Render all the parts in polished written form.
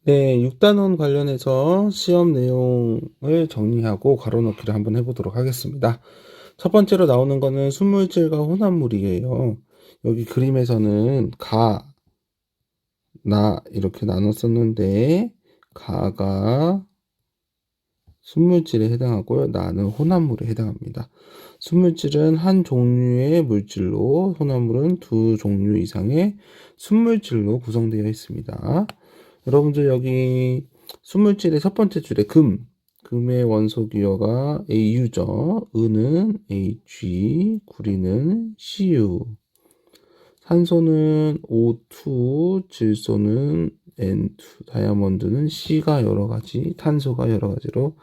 네, 6단원 관련해서 시험 내용을 정리하고 괄호넣기를 한번 해보도록 하겠습니다. 첫 번째로 나오는 거는 순물질과 혼합물이에요. 여기 그림에서는 가, 나 이렇게 나눴었는데 가가 순물질에 해당하고요. 나는 혼합물에 해당합니다. 순물질은 한 종류의 물질로, 혼합물은 두 종류 이상의 순물질로 구성되어 있습니다. 여러분들 여기 순물질의 첫 번째 줄에 금의 원소 기호가 AU죠. 은은 AG, 구리는 CU, 산소는 O2, 질소는 N2, 다이아몬드는 C가 여러 가지, 탄소가 여러 가지로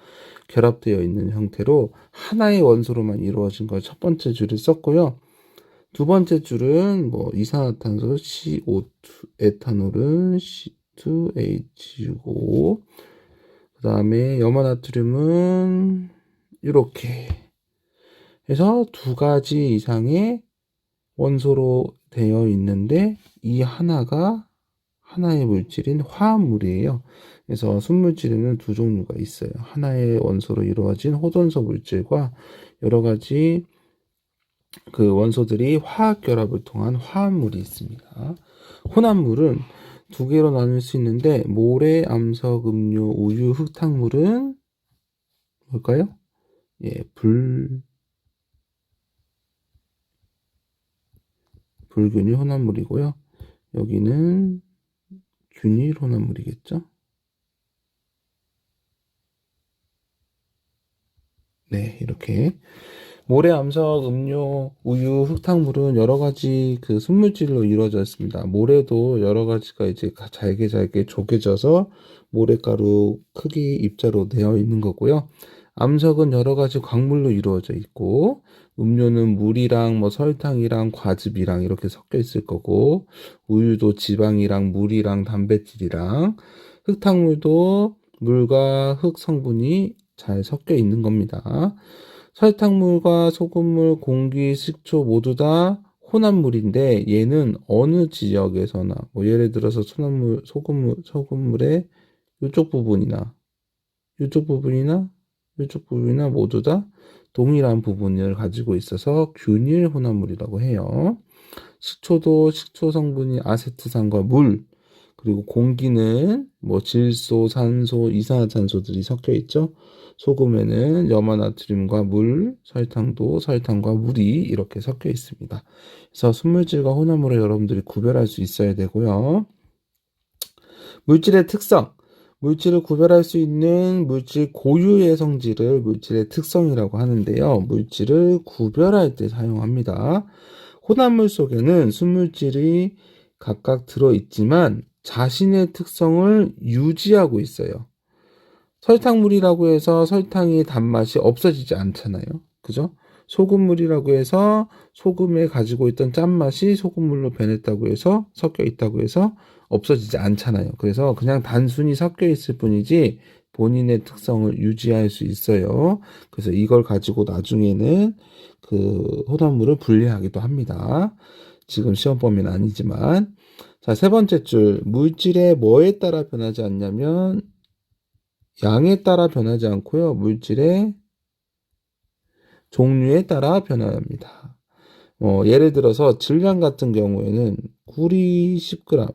결합되어 있는 형태로 하나의 원소로만 이루어진 걸 첫 번째 줄을 썼고요. 두 번째 줄은 뭐 이산화탄소 CO2, 에탄올은 C2H6O, 그 다음에 염화나트륨은 이렇게 해서 두 가지 이상의 원소로 되어 있는데 이 하나가 하나의 물질인 화합물이에요. 그래서 순물질에는 두 종류가 있어요. 하나의 원소로 이루어진 호돈소 물질과 여러 가지 그 원소들이 화학 결합을 통한 화합물이 있습니다. 혼합물은 두 개로 나눌 수 있는데 모래, 암석, 음료, 우유, 흙탕물은 뭘까요? 예, 불균일 혼합물이고요. 여기는 균일 혼합물이겠죠? 네, 이렇게 모래, 암석, 음료, 우유, 흙탕물은 여러 가지 그 순물질로 이루어져 있습니다. 모래도 여러 가지가 이제 잘게 잘게 조개져서 모래가루 크기 입자로 되어 있는 거고요. 암석은 여러 가지 광물로 이루어져 있고, 음료는 물이랑 뭐 설탕이랑 과즙이랑 이렇게 섞여 있을 거고, 우유도 지방이랑 물이랑 단백질이랑, 흙탕물도 물과 흙 성분이 잘 섞여 있는 겁니다. 설탕물과 소금물, 공기, 식초 모두 다 혼합물인데 얘는 어느 지역에서나 뭐 예를 들어서 소금물의 이쪽 부분이나 이쪽 부분이나 이쪽 부분이나 모두 다 동일한 부분을 가지고 있어서 균일 혼합물이라고 해요. 식초도 식초 성분이 아세트산과 물, 그리고 공기는 뭐 질소, 산소, 이산화탄소들이 섞여 있죠. 소금에는 염화나트륨과 물, 설탕도 설탕과 물이 이렇게 섞여 있습니다. 그래서 순물질과 혼합물을 여러분들이 구별할 수 있어야 되고요. 물질의 특성. 물질을 구별할 수 있는 물질 고유의 성질을 물질의 특성이라고 하는데요. 물질을 구별할 때 사용합니다. 혼합물 속에는 순물질이 각각 들어있지만 자신의 특성을 유지하고 있어요. 설탕물이라고 해서 설탕의 단맛이 없어지지 않잖아요. 그죠? 소금물이라고 해서 소금에 가지고 있던 짠맛이 소금물로 변했다고 해서 섞여 있다고 해서 없어지지 않잖아요. 그래서 그냥 단순히 섞여 있을 뿐이지 본인의 특성을 유지할 수 있어요. 그래서 이걸 가지고 나중에는 그 혼합물을 분리하기도 합니다. 지금 시험 범위는 아니지만. 자, 세 번째 줄. 물질의 뭐에 따라 변하지 않냐면 양에 따라 변하지 않고요. 물질의 종류에 따라 변합니다. 예를 들어서 질량 같은 경우에는 구리 10g,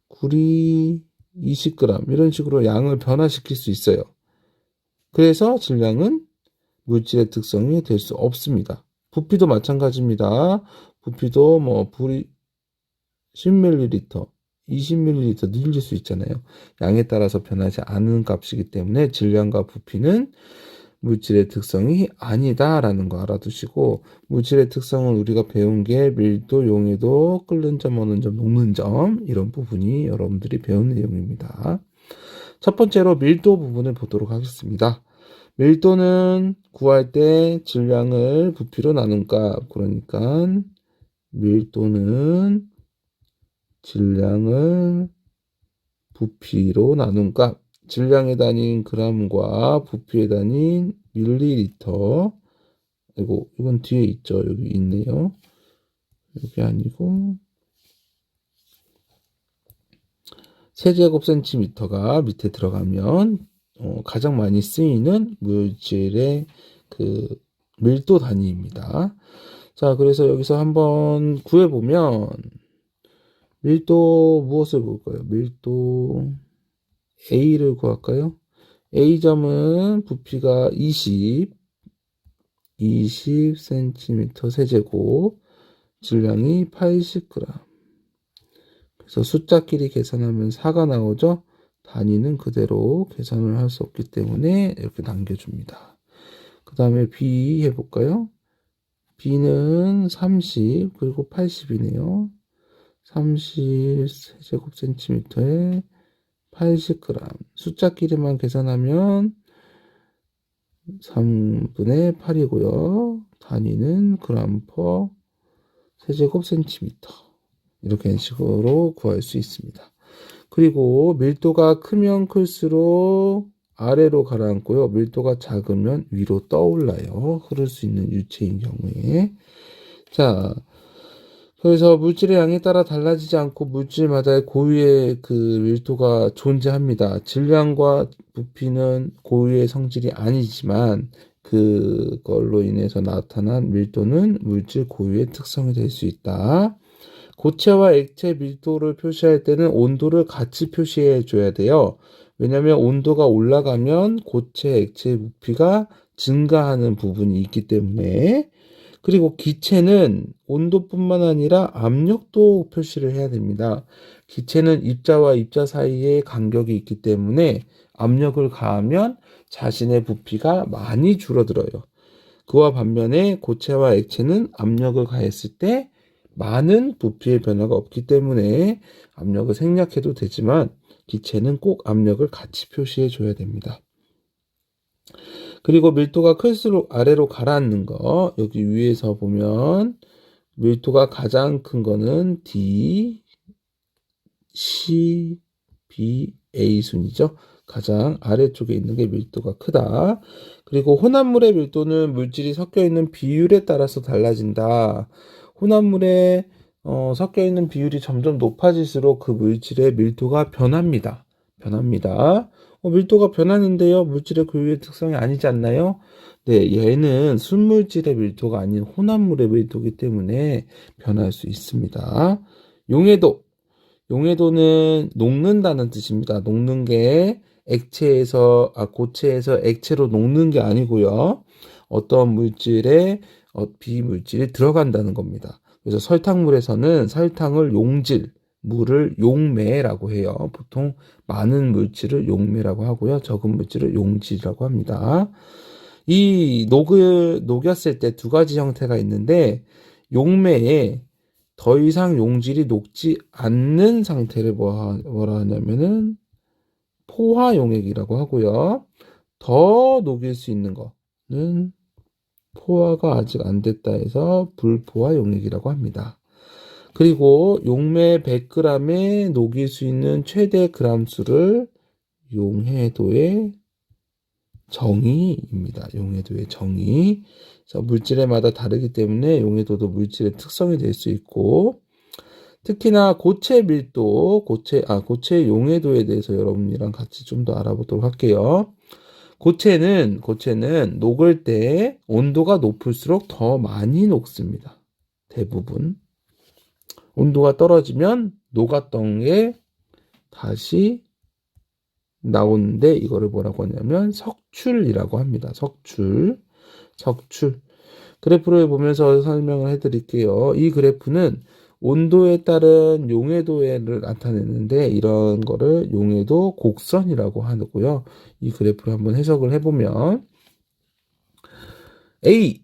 구리 20g 이런 식으로 양을 변화시킬 수 있어요. 그래서 질량은 물질의 특성이 될 수 없습니다. 부피도 마찬가지입니다. 부피도 뭐 불이 10ml, 20ml 늘릴 수 있잖아요. 양에 따라서 변하지 않은 값이기 때문에 질량과 부피는 물질의 특성이 아니다라는 거 알아두시고, 물질의 특성을 우리가 배운 게 밀도, 용해도, 끓는 점, 어는 점, 녹는 점 이런 부분이 여러분들이 배운 내용입니다. 첫 번째로 밀도 부분을 보도록 하겠습니다. 밀도는 구할 때 질량을 부피로 나눈 값, 그러니까 밀도는 질량을 부피로 나눈 값, 질량의 단위인 g과 부피의 단위인 밀리리터. 이건 뒤에 있죠. 여기 있네요. 여기 아니고 세제곱센티미터가 밑에 들어가면 가장 많이 쓰이는 물질의 그 밀도 단위입니다. 자, 그래서 여기서 한번 구해보면 밀도 무엇을 볼까요? 밀도 A를 구할까요? A점은 부피가 20cm 세제곱, 질량이 80g. 그래서 숫자끼리 계산하면 4가 나오죠? 단위는 그대로 계산을 할 수 없기 때문에 이렇게 남겨줍니다. 그 다음에 B 해볼까요? B는 30, 그리고 80이네요. 30 세제곱센티미터에 80g. 숫자끼리만 계산하면 3분의 8이고요. 단위는 그램 퍼 세제곱센티미터. 이렇게 식으로 구할 수 있습니다. 그리고 밀도가 크면 클수록 아래로 가라앉고요. 밀도가 작으면 위로 떠올라요. 흐를 수 있는 유체인 경우에. 자, 그래서 물질의 양에 따라 달라지지 않고 물질마다의 고유의 그 밀도가 존재합니다. 질량과 부피는 고유의 성질이 아니지만 그걸로 인해서 나타난 밀도는 물질 고유의 특성이 될 수 있다. 고체와 액체 밀도를 표시할 때는 온도를 같이 표시해 줘야 돼요. 왜냐하면 온도가 올라가면 고체, 액체 부피가 증가하는 부분이 있기 때문에. 그리고 기체는 온도뿐만 아니라 압력도 표시를 해야 됩니다. 기체는 입자와 입자 사이에 간격이 있기 때문에 압력을 가하면 자신의 부피가 많이 줄어들어요. 그와 반면에 고체와 액체는 압력을 가했을 때 많은 부피의 변화가 없기 때문에 압력을 생략해도 되지만 기체는 꼭 압력을 같이 표시해 줘야 됩니다. 그리고 밀도가 클수록 아래로 가라앉는 거, 여기 위에서 보면 밀도가 가장 큰 거는 D, C, B, A 순이죠. 가장 아래쪽에 있는 게 밀도가 크다. 그리고 혼합물의 밀도는 물질이 섞여 있는 비율에 따라서 달라진다. 혼합물에 섞여 있는 비율이 점점 높아질수록 그 물질의 밀도가 변합니다. 밀도가 변하는데요. 물질의 고유의 특성이 아니지 않나요? 네, 얘는 순물질의 밀도가 아닌 혼합물의 밀도이기 때문에 변할 수 있습니다. 용해도는 녹는다는 뜻입니다. 녹는 게 고체에서 액체로 녹는 게 아니고요. 어떤 물질에 비물질이 들어간다는 겁니다. 그래서 설탕물에서는 설탕을 물을 용매라고 해요. 보통 많은 물질을 용매라고 하고요. 적은 물질을 용질이라고 합니다. 이 녹였을 때 두 가지 형태가 있는데, 용매에 더 이상 용질이 녹지 않는 상태를 뭐라 하냐면은 포화용액이라고 하고요. 더 녹일 수 있는 거는 포화가 아직 안 됐다 해서 불포화용액이라고 합니다. 그리고 용매 100g에 녹일 수 있는 최대 그람수를 용해도의 정의입니다. 용해도의 정의. 그래서 물질에마다 다르기 때문에 용해도도 물질의 특성이 될 수 있고, 특히나 고체 밀도, 고체 용해도에 대해서 여러분이랑 같이 좀 더 알아보도록 할게요. 고체는 녹을 때 온도가 높을수록 더 많이 녹습니다. 대부분. 온도가 떨어지면 녹았던 게 다시 나오는데 이거를 뭐라고 하냐면 석출이라고 합니다. 석출. 그래프를 보면서 설명을 해드릴게요. 이 그래프는 온도에 따른 용해도를 나타내는데 이런 거를 용해도 곡선이라고 하고요. 이 그래프를 한번 해석을 해보면 A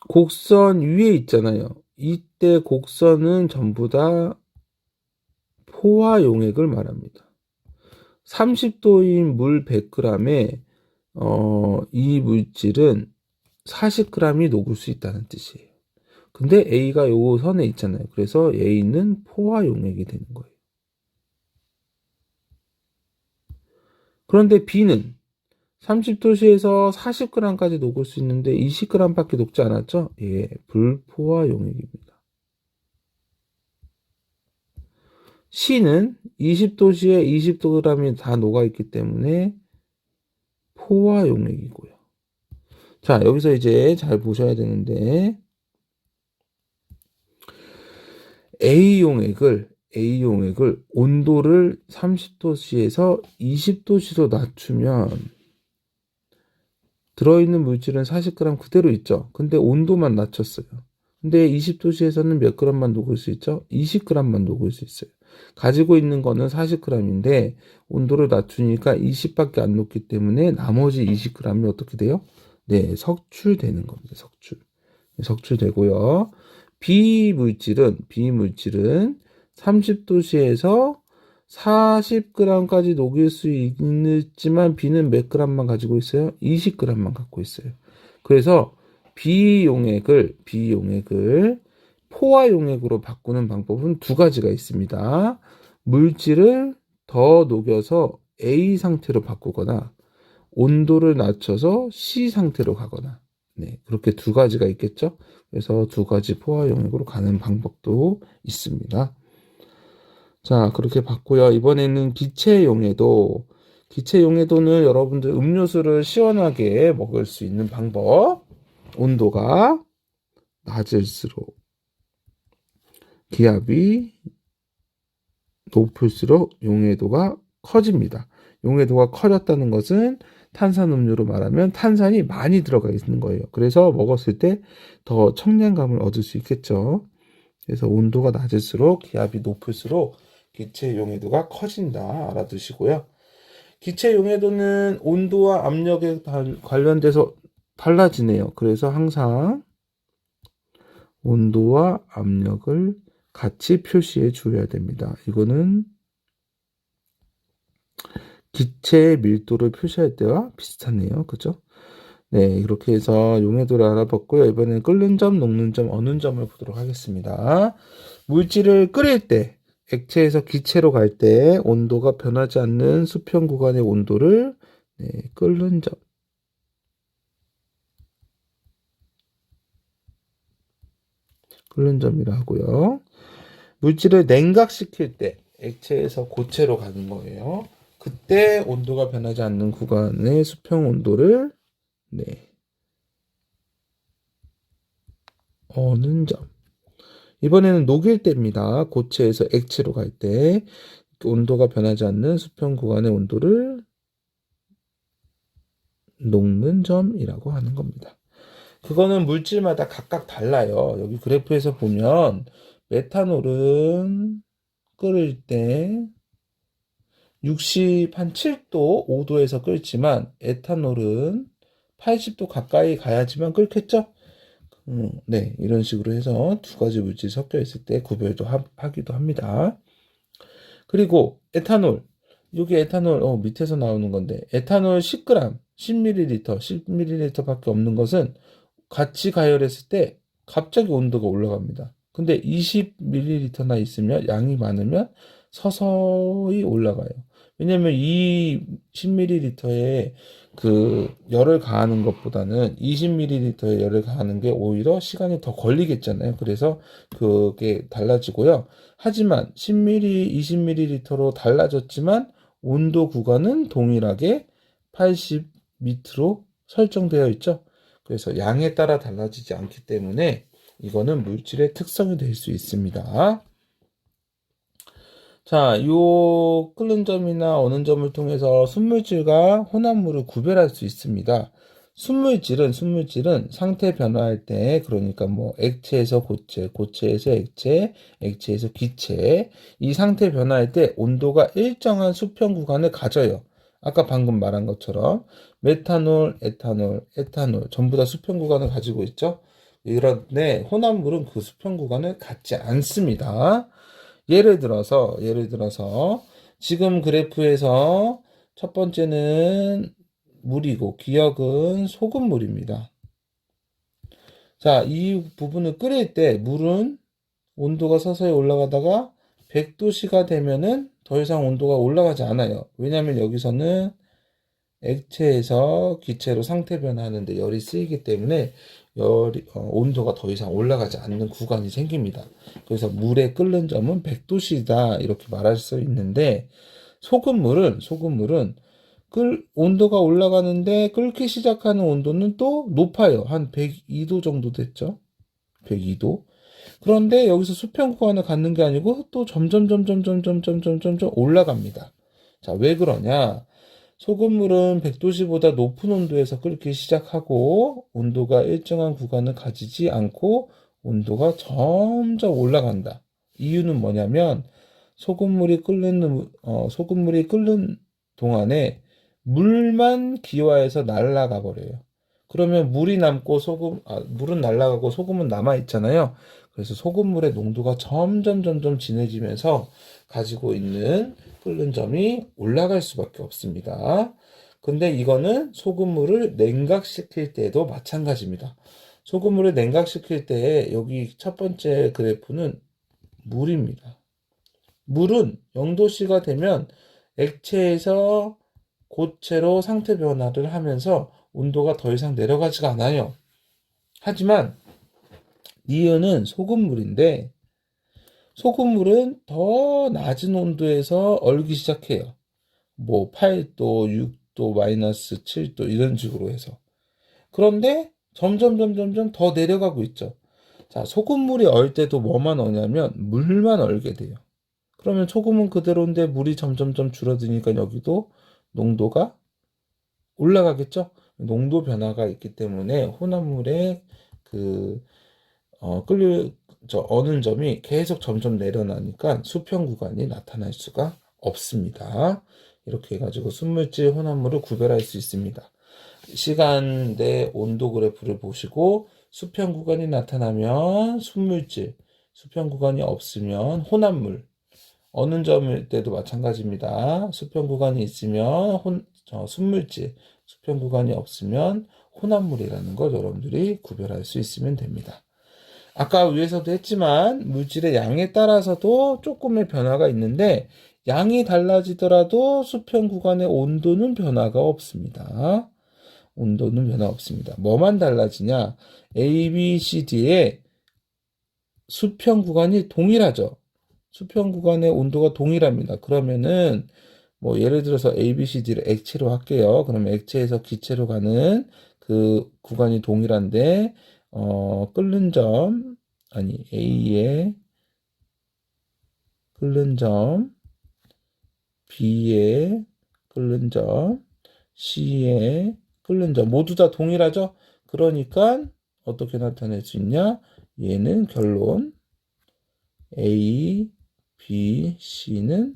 곡선 위에 있잖아요. 이때 곡선은 전부 다 포화 용액을 말합니다. 30도인 물 100g에 이 물질은 40g이 녹을 수 있다는 뜻이에요. 근데 A가 요 선에 있잖아요. 그래서 A는 포화 용액이 되는 거예요. 그런데 B는 30도씨에서 40g까지 녹을 수 있는데 20g밖에 녹지 않았죠? 예, 불포화 용액입니다. C는 20도씨에 20g이 다 녹아있기 때문에 포화 용액이고요. 자, 여기서 이제 잘 보셔야 되는데 A용액을 온도를 30도씨에서 20도씨로 낮추면 들어있는 물질은 40g 그대로 있죠. 근데 온도만 낮췄어요. 근데 20도씨에서는 몇 g만 녹을 수 있죠? 20g만 녹을 수 있어요. 가지고 있는 거는 40g인데 온도를 낮추니까 20밖에 안 녹기 때문에 나머지 20g이 어떻게 돼요? 네, 석출되는 겁니다. 석출되고요. 비물질은 30도씨에서 40g까지 녹일 수 있지만 B는 몇 g만 가지고 있어요? 20g만 갖고 있어요. 그래서 비용액을 포화용액으로 바꾸는 방법은 두 가지가 있습니다. 물질을 더 녹여서 A 상태로 바꾸거나 온도를 낮춰서 C 상태로 가거나 네, 그렇게 두 가지가 있겠죠. 그래서 두 가지 포화용액으로 가는 방법도 있습니다. 자, 그렇게 봤고요. 이번에는 기체용해도는 여러분들 음료수를 시원하게 먹을 수 있는 방법. 온도가 낮을수록 기압이 높을수록 용해도가 커집니다. 용해도가 커졌다는 것은 탄산음료로 말하면 탄산이 많이 들어가 있는 거예요. 그래서 먹었을 때 더 청량감을 얻을 수 있겠죠. 그래서 온도가 낮을수록 기압이 높을수록 기체 용해도가 커진다. 알아두시고요. 기체 용해도는 온도와 압력에 관련돼서 달라지네요. 그래서 항상 온도와 압력을 같이 표시해 줘야 됩니다. 이거는 기체의 밀도를 표시할 때와 비슷하네요. 그죠? 네, 이렇게 해서 용해도를 알아봤고요. 이번엔 끓는 점, 녹는 점, 어는 점을 보도록 하겠습니다. 물질을 끓일 때, 액체에서 기체로 갈 때 온도가 변하지 않는 수평 구간의 온도를 네, 끓는 점이라 하고요. 물질을 냉각시킬 때 액체에서 고체로 가는 거예요. 그때 온도가 변하지 않는 구간의 수평 온도를 네, 어는 점. 이번에는 녹일 때입니다. 고체에서 액체로 갈 때 온도가 변하지 않는 수평 구간의 온도를 녹는 점이라고 하는 겁니다. 그거는 물질마다 각각 달라요. 여기 그래프에서 보면 메탄올은 끓일 때 7도, 5도에서 끓지만 에탄올은 80도 가까이 가야지만 끓겠죠? 네, 이런 식으로 해서 두 가지 물질이 섞여 있을 때 구별도 하기도 합니다. 그리고 에탄올, 이게 에탄올 밑에서 나오는 건데 에탄올 10g, 10ml, 10ml밖에 없는 것은 같이 가열했을 때 갑자기 온도가 올라갑니다. 근데 20ml나 있으면 양이 많으면 서서히 올라가요. 왜냐면 이 10ml에 그 열을 가하는 것보다는 20ml에 열을 가하는 게 오히려 시간이 더 걸리겠잖아요. 그래서 그게 달라지고요. 하지만 10ml, 20ml로 달라졌지만 온도 구간은 동일하게 80m로 설정되어 있죠. 그래서 양에 따라 달라지지 않기 때문에 이거는 물질의 특성이 될 수 있습니다. 자, 요 끓는 점이나 어는 점을 통해서 순물질과 혼합물을 구별할 수 있습니다. 순물질은 상태 변화할 때, 그러니까 뭐 액체에서 고체, 고체에서 액체, 액체에서 기체, 이 상태 변화할 때 온도가 일정한 수평 구간을 가져요. 아까 방금 말한 것처럼 메탄올, 에탄올 전부 다 수평 구간을 가지고 있죠. 그런데 혼합물은 그 수평 구간을 갖지 않습니다. 예를 들어서 지금 그래프에서 첫 번째는 물이고 기역은 소금물입니다. 자, 이 부분을 끓일 때 물은 온도가 서서히 올라가다가 100도씨가 되면은 더 이상 온도가 올라가지 않아요. 왜냐하면 여기서는 액체에서 기체로 상태 변화하는데 열이 쓰이기 때문에 온도가 더 이상 올라가지 않는 구간이 생깁니다. 그래서 물의 끓는 점은 100도씨다 이렇게 말할 수 있는데 소금물은 온도가 올라가는데 끓기 시작하는 온도는 또 높아요. 한 102도 정도 됐죠. 102도. 그런데 여기서 수평 구간을 갖는 게 아니고 또 점점 올라갑니다. 자, 왜 그러냐? 소금물은 100도씨보다 높은 온도에서 끓기 시작하고 온도가 일정한 구간을 가지지 않고 온도가 점점 올라간다. 이유는 뭐냐면 소금물이 끓는 동안에 물만 기화해서 날아가 버려요. 그러면 물은 날아가고 소금은 남아 있잖아요. 그래서 소금물의 농도가 점점 진해지면서 가지고 있는 끓는 점이 올라갈 수밖에 없습니다. 근데 이거는 소금물을 냉각시킬 때도 마찬가지입니다. 소금물을 냉각시킬 때 여기 첫 번째 그래프는 물입니다. 물은 0도씨가 되면 액체에서 고체로 상태 변화를 하면서 온도가 더 이상 내려가지가 않아요. 하지만 니은은 소금물인데 소금물은 더 낮은 온도에서 얼기 시작해요. 뭐 8도, 6도, 마이너스 7도 이런 식으로 해서. 그런데 점점 더 내려가고 있죠. 자, 소금물이 얼 때도 뭐만 얼냐면 물만 얼게 돼요. 그러면 소금은 그대로인데 물이 점점 줄어드니까 여기도 농도가 올라가겠죠? 농도 변화가 있기 때문에 혼합물의 그 어는 점이 계속 점점 내려나니까 수평 구간이 나타날 수가 없습니다. 이렇게 해가지고 순물질, 혼합물을 구별할 수 있습니다. 시간 내 온도 그래프를 보시고 수평 구간이 나타나면 순물질, 수평 구간이 없으면 혼합물, 어는 점일 때도 마찬가지입니다. 수평 구간이 있으면 순물질, 수평 구간이 없으면 혼합물이라는 걸 여러분들이 구별할 수 있으면 됩니다. 아까 위에서도 했지만 물질의 양에 따라서도 조금의 변화가 있는데 양이 달라지더라도 수평 구간의 온도는 변화가 없습니다. 온도는 변화 없습니다. 뭐만 달라지냐? A, B, C, D의 수평 구간이 동일하죠. 수평 구간의 온도가 동일합니다. 그러면은 뭐 예를 들어서 A, B, C, D를 액체로 할게요. 그러면 액체에서 기체로 가는 그 구간이 동일한데 끓는 점 A의 끓는 점, B의 끓는 점, C의 끓는 점 모두 다 동일하죠? 그러니까 어떻게 나타낼 수 있냐? 얘는 결론 A, B, C는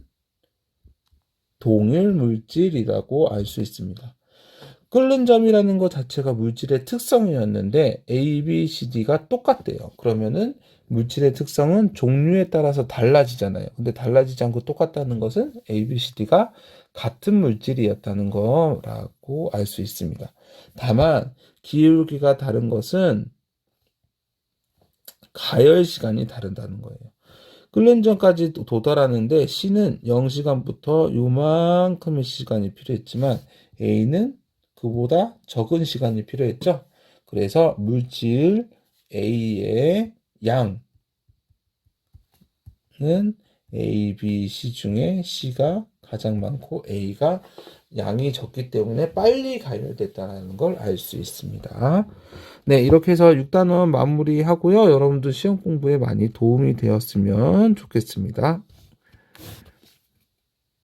동일 물질이라고 알 수 있습니다. 끓는 점이라는 것 자체가 물질의 특성이었는데 A, B, C, D가 똑같대요. 그러면은 물질의 특성은 종류에 따라서 달라지잖아요. 근데 달라지지 않고 똑같다는 것은 A, B, C, D가 같은 물질이었다는 거라고 알 수 있습니다. 다만 기울기가 다른 것은 가열 시간이 다르다는 거예요. 끓는 점까지 도달하는데 C는 0시간부터 요만큼의 시간이 필요했지만 A는 그보다 적은 시간이 필요했죠. 그래서 물질 A의 양은 A, B, C 중에 C가 가장 많고 A가 양이 적기 때문에 빨리 가열됐다는 걸 알 수 있습니다. 네, 이렇게 해서 6단원 마무리하고요. 여러분들 시험 공부에 많이 도움이 되었으면 좋겠습니다.